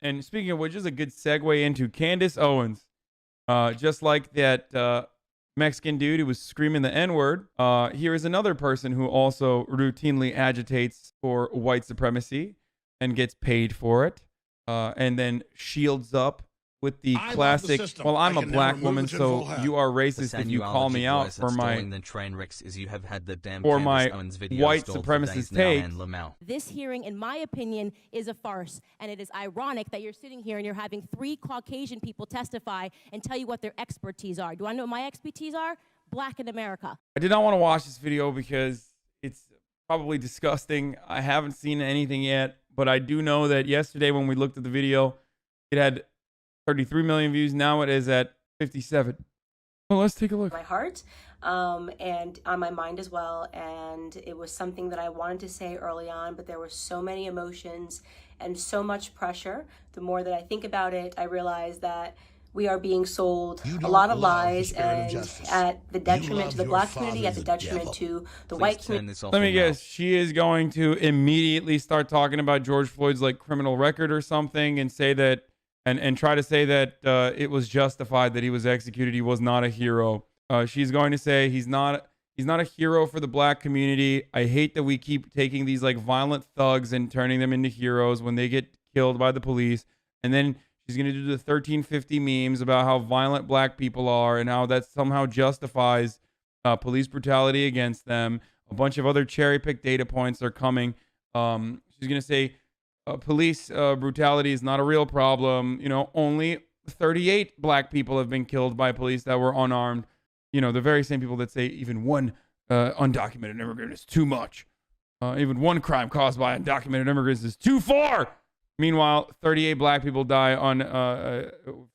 And speaking of which, is a good segue into Candace Owens. Just like that Mexican dude who was screaming the N-word, here is another person who also routinely agitates for white supremacy and gets paid for it, and then shields up with the classic, well, I'm a black woman, so you are racist if you call me out for my white supremacist take. This hearing, in my opinion, is a farce, and it is ironic that you're sitting here and you're having 3 Caucasian people testify and tell you what their expertise are. Do I know what my expertise are? Black in America. I did not want to watch this video because it's probably disgusting. I haven't seen anything yet, but I do know that yesterday when we looked at the video, it had 33 million views. Now it is at 57. Well, let's take a look. My heart and on my mind as well. And it was something that I wanted to say early on, but there were so many emotions and so much pressure. The more that I think about it, I realize that we are being sold a lot of lies, and at the detriment to the black community, at the detriment to the white community. Let me guess, she is going to immediately start talking about George Floyd's like criminal record or something and say that and try to say that it was justified that he was executed. He was not a hero. She's going to say he's not a hero for the black community. I hate that we keep taking these like violent thugs and turning them into heroes when they get killed by the police. And then she's going to do the 1350 memes about how violent black people are and how that somehow justifies police brutality against them. A bunch of other cherry-picked data points are coming. She's going to say police brutality is not a real problem. You know, only 38 black people have been killed by police that were unarmed. You know, the very same people that say even one undocumented immigrant is too much. Even one crime caused by undocumented immigrants is too far. Meanwhile, 38 black people die on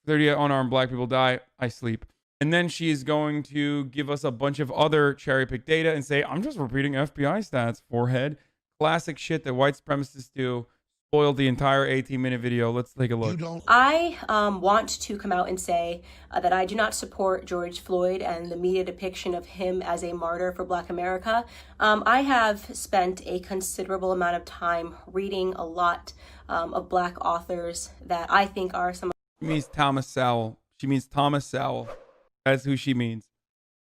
38 unarmed black people die. I sleep. And then she's going to give us a bunch of other cherry-picked data and say, I'm just repeating FBI stats, forehead. Classic shit that white supremacists do. Spoiled the entire 18-minute video. Let's take a look. I want to come out and say that I do not support George Floyd and the media depiction of him as a martyr for Black America. I have spent a considerable amount of time reading a lot of Black authors that I think are some. She means Thomas Sowell. She means Thomas Sowell. That's who she means.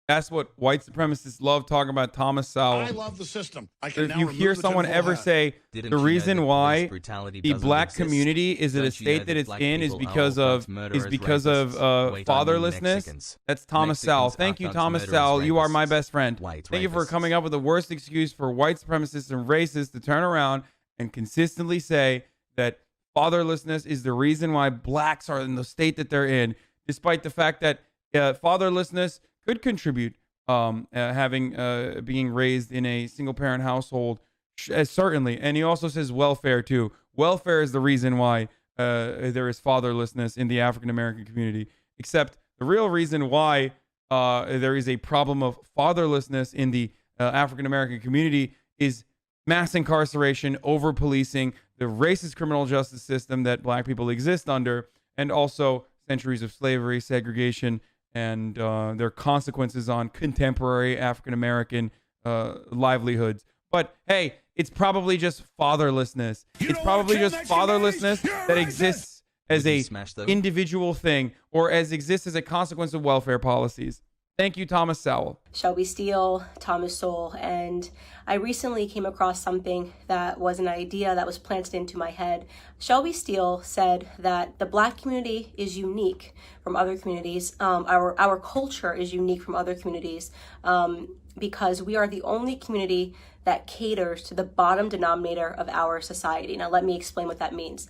That's what white supremacists love talking about, Thomas Sowell. I love the system. If you hear someone ever say the reason why the black community is at a state that it's in is because of fatherlessness, that's Thomas Sowell. Thank you, Thomas Sowell. You are my best friend. Thank you for coming up with the worst excuse for white supremacists and racists to turn around and consistently say that fatherlessness is the reason why blacks are in the state that they're in, despite the fact that fatherlessness could contribute being raised in a single parent household, certainly. And he also says welfare too. Welfare is the reason why there is fatherlessness in the African American community. Except the real reason why there is a problem of fatherlessness in the African American community is mass incarceration, over policing, the racist criminal justice system that black people exist under, and also centuries of slavery, segregation, and their consequences on contemporary African-American livelihoods. But hey, it's probably just fatherlessness. It's probably just fatherlessness that exists as a individual thing or exists as a consequence of welfare policies. Thank you, Thomas Sowell. Shelby Steele, Thomas Sowell, and I recently came across something that was an idea that was planted into my head. Shelby Steele said that the black community is unique from other communities. Our culture is unique from other communities because we are the only community that caters to the bottom denominator of our society. Now, let me explain what that means.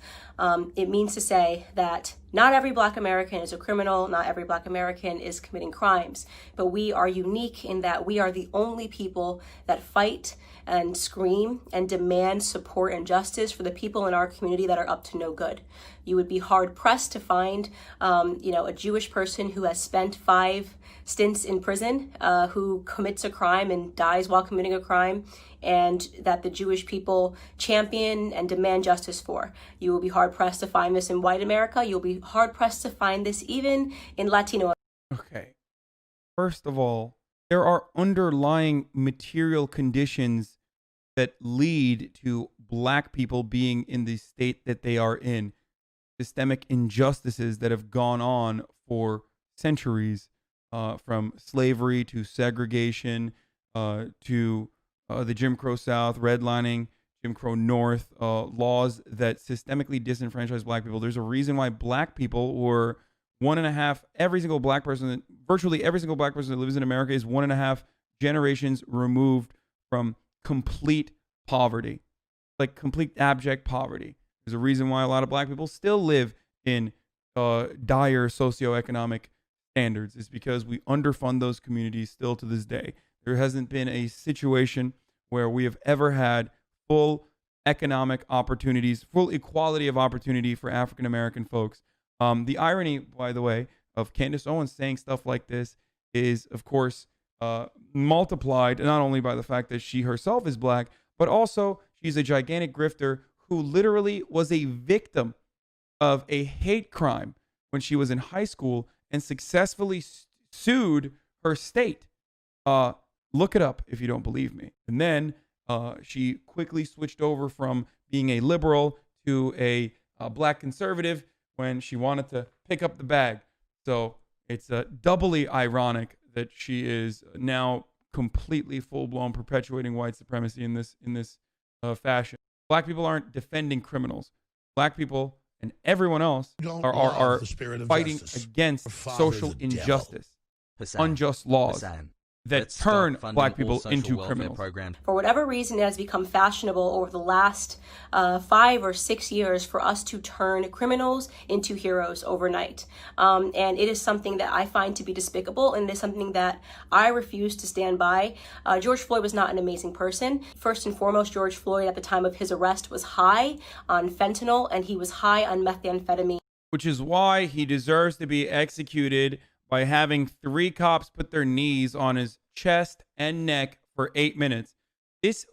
It means to say that not every black American is a criminal, not every black American is committing crimes, but we are unique in that we are the only people that fight and scream and demand support and justice for the people in our community that are up to no good. You would be hard pressed to find, a Jewish person who has spent 5 stints in prison, who commits a crime and dies while committing a crime, and that the Jewish people champion and demand justice for. You will be hard pressed to find this in white America. You'll be hard pressed to find this even in Latino. Okay. First of all, there are underlying material conditions that lead to black people being in the state that they are in. systemic injustices that have gone on for centuries, from slavery to segregation, to the Jim Crow South, redlining, Jim Crow North, laws that systemically disenfranchise black people. There's a reason why black people were one and a half, virtually every single black person that lives in America is 1.5 generations removed from complete poverty, like complete abject poverty. There's a reason why a lot of black people still live in dire socioeconomic standards. It's because we underfund those communities still to this day. There hasn't been a situation where we have ever had full economic opportunities, full equality of opportunity for African American folks. The irony, by the way, of Candace Owens saying stuff like this is, of course, multiplied not only by the fact that she herself is black, but also she's a gigantic grifter who literally was a victim of a hate crime when she was in high school and successfully sued her state. Look it up if you don't believe me. And then she quickly switched over from being a liberal to a black conservative when she wanted to pick up the bag. So it's doubly ironic that she is now completely full-blown perpetuating white supremacy in this fashion. Black people aren't defending criminals. Black people and everyone else are fighting against social injustice, unjust laws that turn black people into criminals. For whatever reason, it has become fashionable over the last 5 or 6 years for us to turn criminals into heroes overnight. And it is something that I find to be despicable, and it is something that I refuse to stand by. George Floyd was not an amazing person. First and foremost, George Floyd at the time of his arrest was high on fentanyl, and he was high on methamphetamine. Which is why he deserves to be executed by having 3 cops put their knees on his chest and neck for 8 minutes. This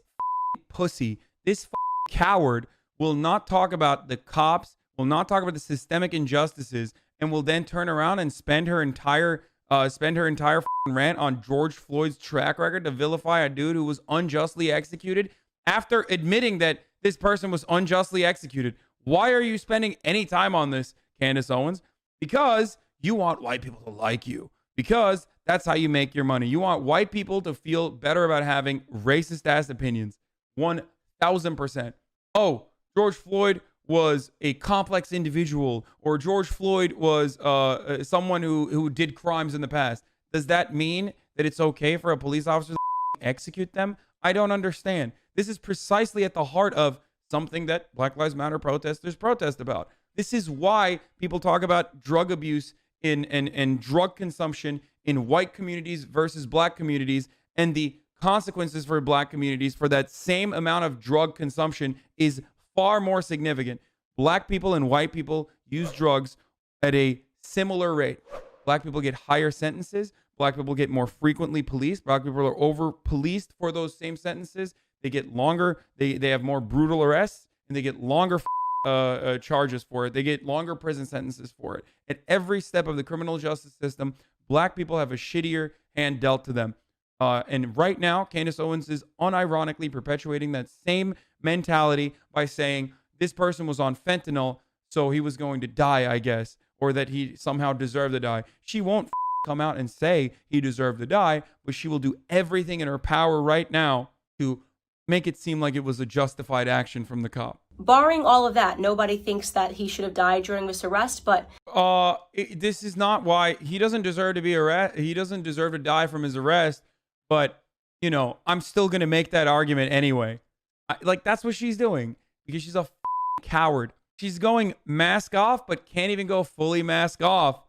pussy, this coward will not talk about the cops, will not talk about the systemic injustices, and will then turn around and spend her entire rant on George Floyd's track record to vilify a dude who was unjustly executed after admitting that this person was unjustly executed. Why are you spending any time on this, Candace Owens? Because you want white people to like you, because that's how you make your money. You want white people to feel better about having racist ass opinions. 1000%. Oh, George Floyd was a complex individual, or George Floyd was someone who did crimes in the past. Does that mean that it's okay for a police officer to execute them? I don't understand. This is precisely at the heart of something that Black Lives Matter protesters protest about. This is why people talk about drug abuse and drug consumption in white communities versus black communities, and the consequences for black communities for that same amount of drug consumption is far more significant. Black people and white people use drugs at a similar rate. Black people get higher sentences. Black people get more frequently policed. Black people are over policed for those same sentences. They get longer. They have more brutal arrests, and they get longer charges for it. They get longer prison sentences for it. At every step of the criminal justice system, black people have a shittier hand dealt to them. And right now, Candace Owens is unironically perpetuating that same mentality by saying this person was on fentanyl, so he was going to die, I guess, or that he somehow deserved to die. She won't come out and say he deserved to die, but she will do everything in her power right now to make it seem like it was a justified action from the cop. Barring all of that, nobody thinks that he should have died during this arrest, but this is not why he doesn't deserve to be arrested. He doesn't deserve to die from his arrest, but you know, I'm still going to make that argument anyway. That's what she's doing because she's a coward. She's going mask off, but can't even go fully mask off.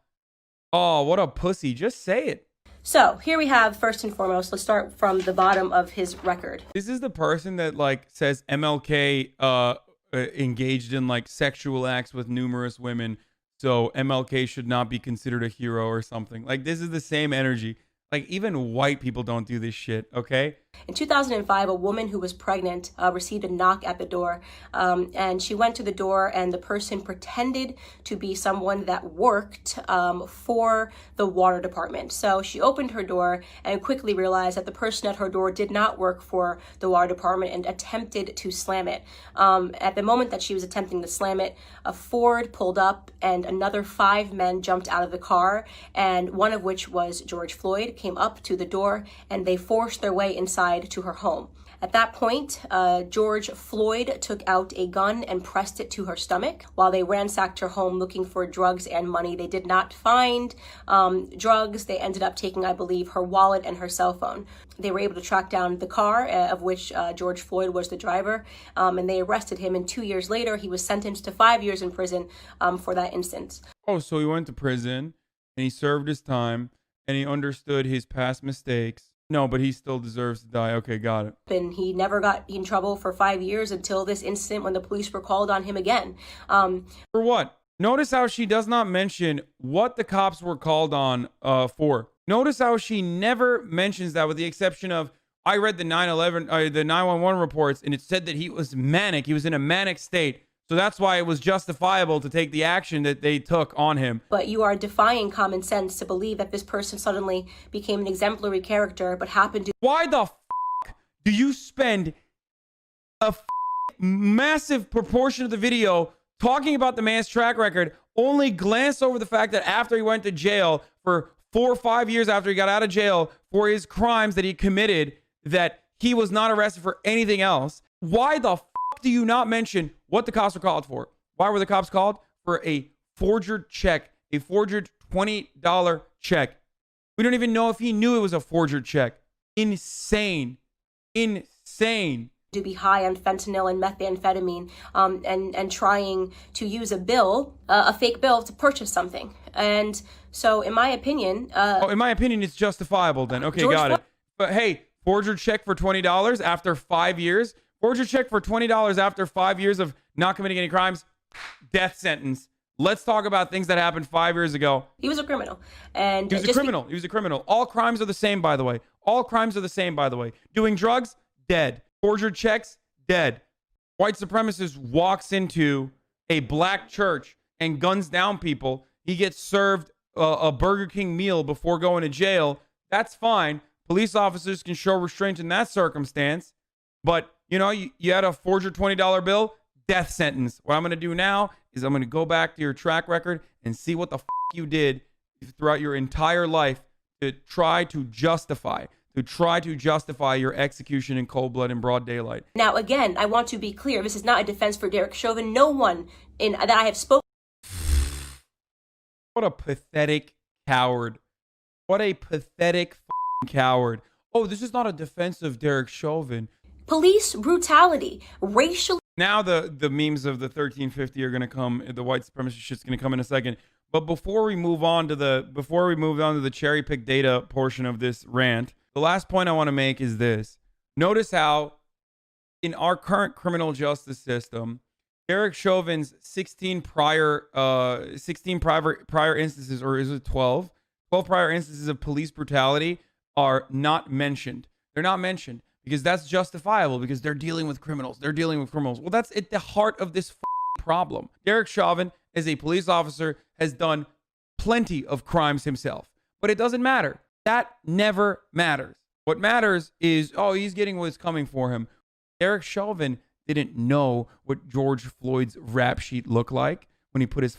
Oh, what a pussy. Just say it. So here we have, first and foremost, let's start from the bottom of his record. This is the person that says MLK engaged in sexual acts with numerous women, so MLK should not be considered a hero or something. This is the same energy. Like, even white people don't do this shit, okay? In 2005, a woman who was pregnant received a knock at the door, and she went to the door, and the person pretended to be someone that worked for the water department. So she opened her door and quickly realized that the person at her door did not work for the water department and attempted to slam it. At the moment that she was attempting to slam it, a Ford pulled up and another 5 men jumped out of the car, and one of which was George Floyd, came up to the door, and they forced their way inside to her home. At that point, George Floyd took out a gun and pressed it to her stomach. While they ransacked her home looking for drugs and money, they did not find drugs. They ended up taking, I believe, her wallet and her cell phone. They were able to track down the car, of which George Floyd was the driver, and they arrested him. And 2 years later, he was sentenced to 5 years in prison for that instance. Oh, so he went to prison, and he served his time, and he understood his past mistakes. No, but he still deserves to die. Okay, got it. And he never got in trouble for 5 years until this incident when the police were called on him again. For what? Notice how she does not mention what the cops were called on for. Notice how she never mentions that, with the exception of, I read the 911 reports, and it said that he was manic. He was in a manic state. So that's why it was justifiable to take the action that they took on him. But you are defying common sense to believe that this person suddenly became an exemplary character, but happened to... Why the do you spend a massive proportion of the video talking about the man's track record, only glance over the fact that after he went to jail for 4 or 5 years after he got out of jail for his crimes that he committed, that he was not arrested for anything else? Why the do you not mention what the cops were called for? Why were the cops called? For a forged check, a forged $20 check. We don't even know if he knew it was a forged check. Insane. Insane. To be high on fentanyl and methamphetamine, and trying to use a fake bill to purchase something. And so, in my opinion... in my opinion, it's justifiable then. Okay, got it. But hey, forged check for $20 after 5 years... Forged check for $20 after 5 years of not committing any crimes, death sentence. Let's talk about things that happened 5 years ago. He was a criminal. And he was a criminal. He was a criminal. All crimes are the same, by the way. All crimes are the same, by the way. Doing drugs, dead. Forged checks, dead. White supremacist walks into a black church and guns down people. He gets served a Burger King meal before going to jail. That's fine. Police officers can show restraint in that circumstance. But you know, you had a forged $20 bill, death sentence. What I'm going to do now is I'm going to go back to your track record and see what the you did throughout your entire life to try to justify your execution in cold blood in broad daylight. Now, again, I want to be clear. This is not a defense for Derek Chauvin. No one that I have spoken. What a pathetic coward. What a pathetic coward. Oh, this is not a defense of Derek Chauvin. Police brutality, racial. Now the memes of the 1350 are going to come. The white supremacist shit's going to come in a second. But before we move on to the cherry pick data portion of this rant, the last point I want to make is this. Notice how in our current criminal justice system, Derek Chauvin's 16 prior instances, or is it 12? 12 prior instances of police brutality are not mentioned. They're not mentioned. Because that's justifiable, because they're dealing with criminals. Well, that's at the heart of this problem. Derek Chauvin, as a police officer, has done plenty of crimes himself. But it doesn't matter. That never matters. What matters is, he's getting what's coming for him. Derek Chauvin didn't know what George Floyd's rap sheet looked like when he put his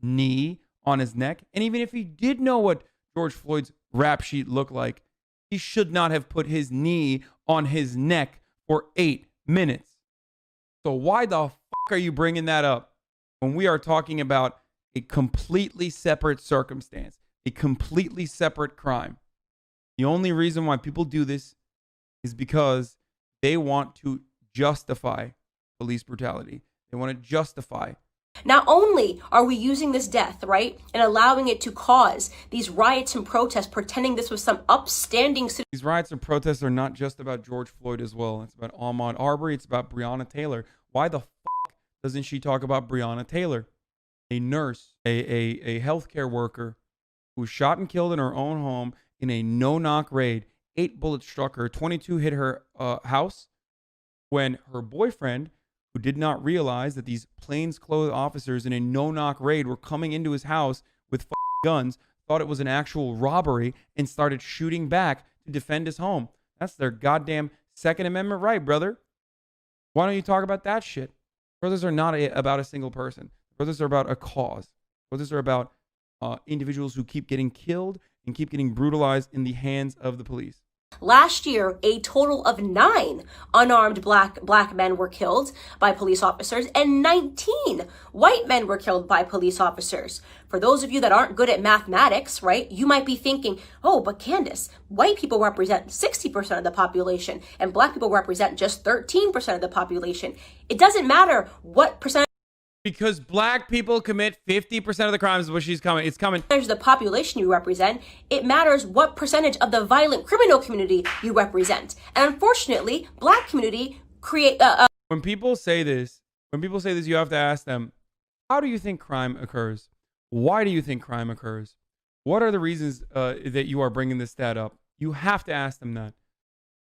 knee on his neck. And even if he did know what George Floyd's rap sheet looked like, he should not have put his knee on his neck for 8 minutes. So why the fuck are you bringing that up when we are talking about a completely separate circumstance, a completely separate crime? The only reason why people do this is because they want to justify police brutality. They want to justify. Not only are we using this death, right, and allowing it to cause these riots and protests, pretending this was some upstanding... These riots and protests are not just about George Floyd as well. It's about Ahmaud Arbery. It's about Breonna Taylor. Why the fuck doesn't she talk about Breonna Taylor? A nurse, a healthcare worker who was shot and killed in her own home in a no-knock raid. 8 bullets struck her. 22 hit her house when her boyfriend, who did not realize that these plainclothes officers in a no-knock raid were coming into his house with guns, thought it was an actual robbery and started shooting back to defend his home. That's their goddamn Second Amendment right, brother. Why don't you talk about that shit? Brothers are not about a single person. Brothers are about a cause. Brothers are about individuals who keep getting killed and keep getting brutalized in the hands of the police. Last year, a total of 9 unarmed black men were killed by police officers, and 19 white men were killed by police officers. For those of you that aren't good at mathematics, right, you might be thinking, oh, but Candace, white people represent 60% of the population, and black people represent just 13% of the population. It doesn't matter what percentage. Because black people commit 50% of the crimes is what she's coming. It's coming. There's the population you represent. It matters what percentage of the violent criminal community you represent. And unfortunately, black community create. When people say this, you have to ask them, how do you think crime occurs? Why do you think crime occurs? What are the reasons that you are bringing this stat up? You have to ask them that.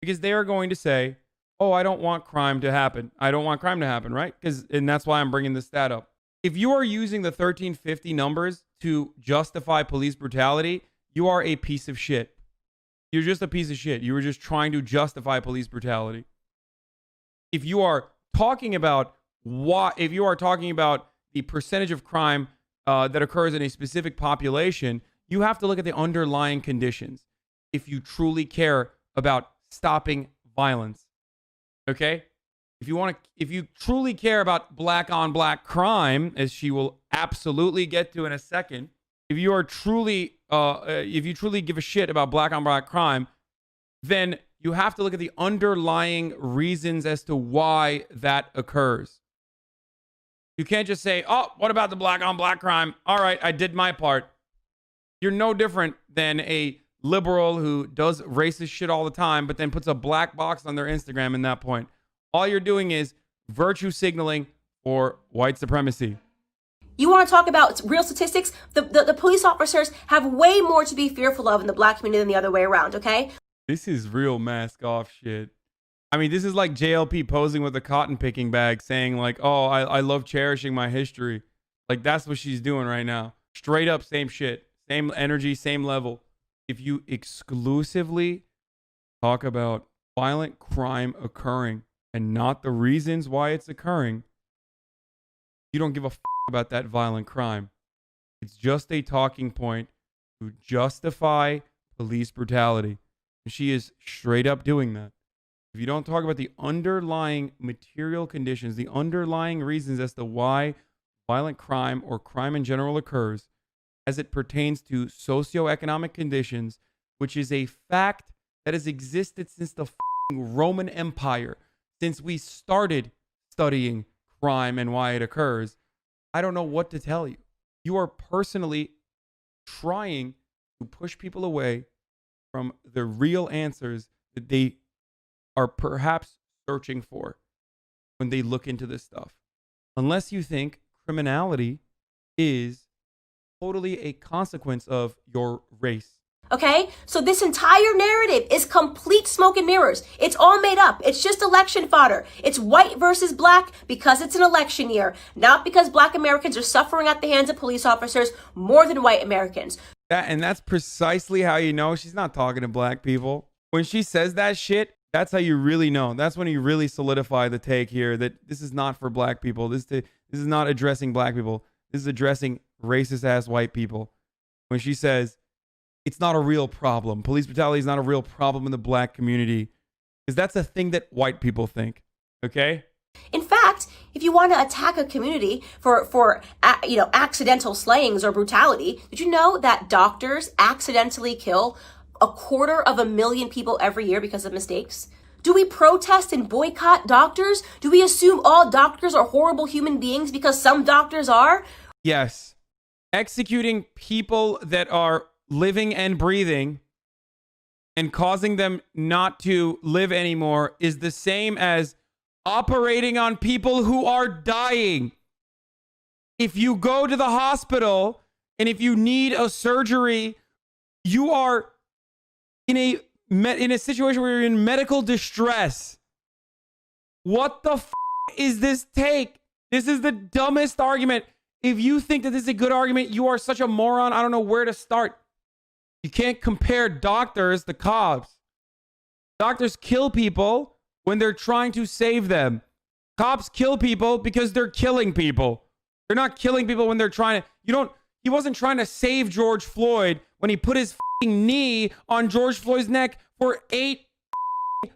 Because they are going to say, oh, I don't want crime to happen. I don't want crime to happen, right? And that's why I'm bringing this stat up. If you are using the 1350 numbers to justify police brutality, you are a piece of shit. You're just a piece of shit. You were just trying to justify police brutality. If you are talking about the percentage of crime that occurs in a specific population, you have to look at the underlying conditions. If you truly care about stopping violence. Okay, if you truly care about black on black crime, as she will absolutely get to in a second, if you truly give a shit about black on black crime, then you have to look at the underlying reasons as to why that occurs. You can't just say, oh, what about the black on black crime? All right, I did my part. You're no different than a liberal who does racist shit all the time, but then puts a black box on their Instagram in that point. All you're doing is virtue signaling for white supremacy. You want to talk about real statistics? The police officers have way more to be fearful of in the black community than the other way around, okay? This is real mask off shit. I mean, this is like JLP posing with a cotton picking bag saying like, oh, I love cherishing my history. Like that's what she's doing right now. Straight up same shit. Same energy, same level. If you exclusively talk about violent crime occurring and not the reasons why it's occurring, you don't give a about that violent crime. It's just a talking point to justify police brutality. She is straight up doing that. If you don't talk about the underlying material conditions, the underlying reasons as to why violent crime or crime in general occurs, as it pertains to socioeconomic conditions, which is a fact that has existed since the Roman Empire, since we started studying crime and why it occurs, I don't know what to tell you. You are personally trying to push people away from the real answers that they are perhaps searching for when they look into this stuff. Unless you think criminality is totally a consequence of your race. Okay, so this entire narrative is complete smoke and mirrors. It's all made up. It's just election fodder. It's white versus black because it's an election year, not because black Americans are suffering at the hands of police officers more than white Americans. And that's precisely how you know she's not talking to black people. When she says that shit, that's how you really know. That's when you really solidify the take here that this is not for black people. This is not addressing black people. This is addressing racist ass white people. When she says it's not a real problem, police brutality is not a real problem in the black community, because that's a thing that white people think. Okay. In fact, if you want to attack a community for accidental slayings or brutality, did you know that doctors accidentally kill 250,000 people every year because of mistakes? Do we protest and boycott doctors? Do we assume all doctors are horrible human beings because some doctors are? Yes. Executing people that are living and breathing and causing them not to live anymore is the same as operating on people who are dying. If you go to the hospital and if you need a surgery, you are in a situation where you're in medical distress. What the is this take? This is the dumbest argument. If you think that this is a good argument, you are such a moron. I don't know where to start. You can't compare doctors to cops. Doctors kill people when they're trying to save them. Cops kill people because they're killing people. They're not killing people when they're trying to, he wasn't trying to save George Floyd when he put his knee on George Floyd's neck for 8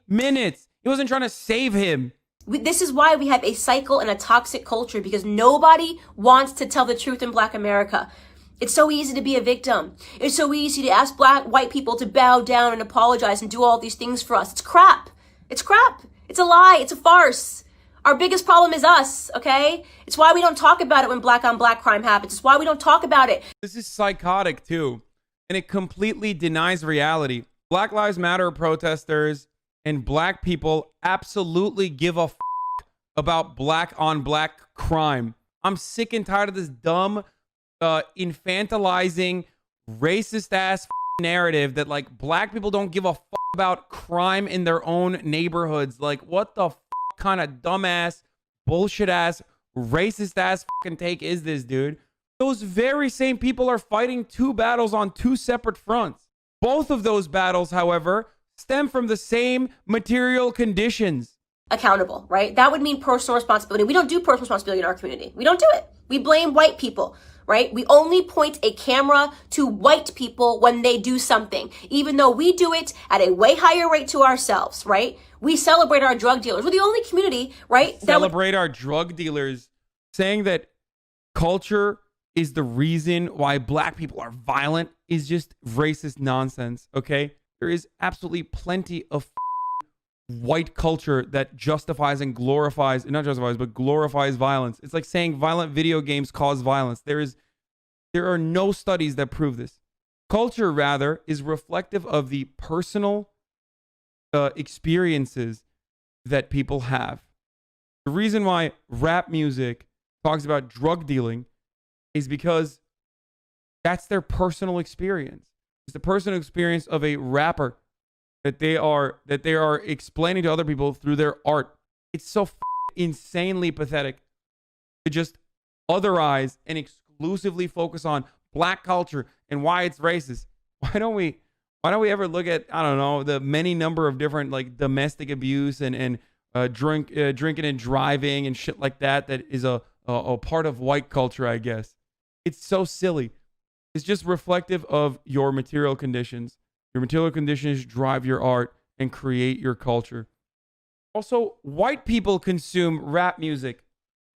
minutes. He wasn't trying to save him. This is why we have a cycle and a toxic culture, because nobody wants to tell the truth in Black America. It's so easy to be a victim. It's so easy to ask white people to bow down and apologize and do all these things for us. It's crap. It's crap. It's a lie. It's a farce. Our biggest problem is us, okay? It's why we don't talk about it when Black on Black crime happens. It's why we don't talk about it. This is psychotic too, and it completely denies reality. Black Lives Matter protesters and Black people absolutely give a about Black on Black crime. I'm sick and tired of this dumb, infantilizing, racist ass narrative that like Black people don't give a about crime in their own neighborhoods. Like, what the kind of dumbass, bullshit ass, racist ass take is this, dude? Those very same people are fighting 2 battles on 2 separate fronts. Both of those battles, however, stem from the same material conditions. Accountable, right? That would mean personal responsibility. We don't do personal responsibility in our community. We don't do it. We blame white people, right? We only point a camera to white people when they do something, even though we do it at a way higher rate to ourselves, right? We celebrate our drug dealers. We're the only community, right? Celebrate our drug dealers. Saying that culture is the reason why Black people are violent is just racist nonsense, okay? There is absolutely plenty of white culture that justifies and glorifies, not justifies, but glorifies violence. It's like saying violent video games cause violence. There are no studies that prove this. Culture, rather, is reflective of the personal experiences that people have. The reason why rap music talks about drug dealing is because that's their personal experience. It's the personal experience of a rapper that they are explaining to other people through their art. It's so insanely pathetic to just otherize and exclusively focus on Black culture and why it's racist. Why don't we ever look at, I don't know, the many number of different like domestic abuse and drinking and driving and shit like that is a part of white culture, I guess. It's so silly. It's just reflective of your material conditions. Your material conditions drive your art and create your culture. Also, white people consume rap music.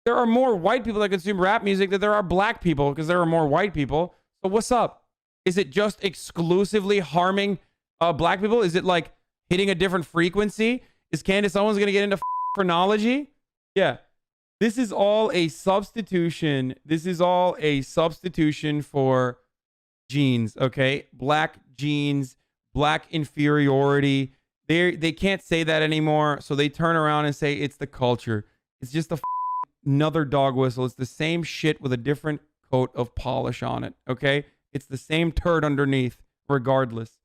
There are more white people that consume rap music than there are Black people because there are more white people. So what's up? Is it just exclusively harming Black people? Is it like hitting a different frequency? Is Candace Owens going to get into phrenology? Yeah. This is all a substitution. This is all a substitution for genes, okay? Black genes, Black inferiority. They can't say that anymore, so they turn around and say it's the culture. It's just another dog whistle. It's the same shit with a different coat of polish on it, okay? It's the same turd underneath, regardless.